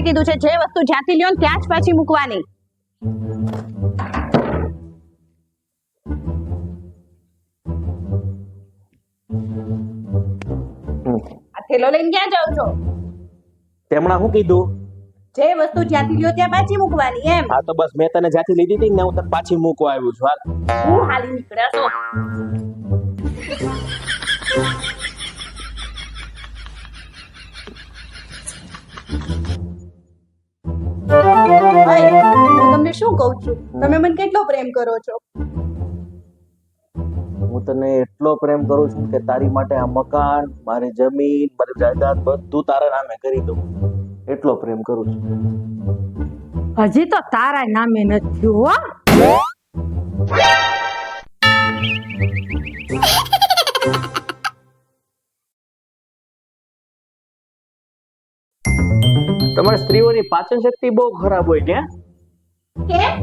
તમને કીધું છે જે વસ્તુ જ્યાંથી લ્યો ને ત્યાં જ પાછી મૂકવાની. આ થેલો લઈને ક્યાં જાવ છો? તેમણે શું કીધું? જે વસ્તુ જ્યાંથી લ્યો ત્યાં પાછી મૂકવાની એમ. હા તો બસ મેં તને જ્યાંથી લીધી હતી ને હું તને પાછી મૂકવા આવ્યું છું. હાલ હું હાલી નીકળ્યા છો. હું તમને શું કહું છું, તમે મને કેટલો પ્રેમ કરો છો? હું તને એટલો પ્રેમ કરું છું કે તારી માટે આ મકાન, મારી જમીન, મારી જાયદાદ બધું તારા નામે કરી દઉં. એટલો પ્રેમ કરું છું. હજી તો તારા નામે નથી હો. તમારી સ્ત્રીઓની પાચન શક્તિ બહુ ખરાબ હોય કે? કેમ?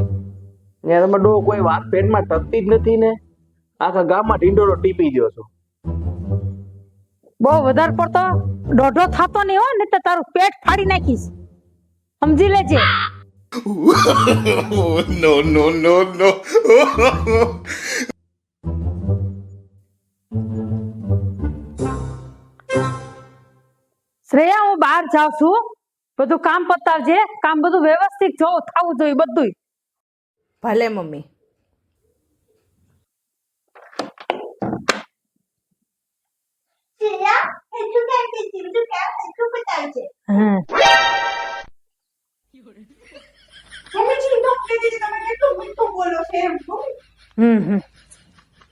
તમે ડો કોઈ વાત પેટમાં ટકતી જ નથી ને, આખા ગામમાં ઢીંડોરો ટીપી દો છો. બહુ વધારે પડતો દોઢો થાતો નહીં હો, ને તો તારું પેટ ફાડી નાખીશ, સમજી લેજે. No, no, no, no. Shreya, હું બહાર જાઉં છું, બધું કામ પતાવજે. કામ બધું વ્યવસ્થિત થવું જોઈએ બધું. ભલે મમ્મી.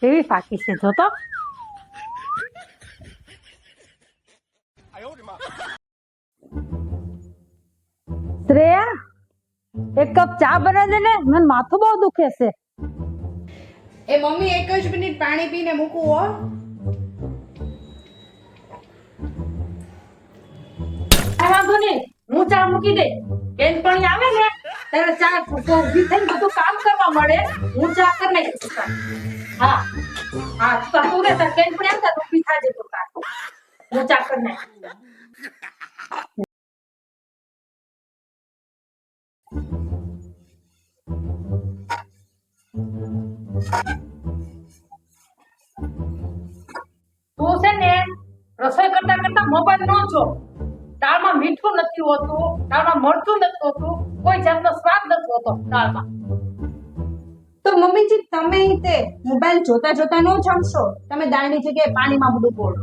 એવી પાકી છે જો તો. શ્રેયા, એક કપ ચા બનાવી દે ને, મને માથું બહુ દુખે છે. એ મમ્મી 1 જ મિનિટ પાણી પીને મૂકું હો. આ વાંધો નહીં, હું ચા મૂકી દે. બેનપણી આવે ને ત્યારે ચા ઊભી થઈને બધું કામ કરવા મળે. હું ચા કરી નાખીશ. હા હા, તું રે તાર બેનપણી આવતા તો ઊભી થાજે તો કામ. હું ચા કરી નાખીશ. તું છે ને રસોઈ કરતા કરતા મોબાઈલ નો જો. દાળમાં મીઠું નથી હોતું, દાળમાં મરચું નથી હોતું, કોઈ જાતનો સ્વાદ નથી હોતો દાળમાં. તો મમ્મીજી તમે તે મોબાઈલ જોતા જોતા ન જમશો, તમે દાળની જગ્યાએ પાણીમાં બધું બોલો.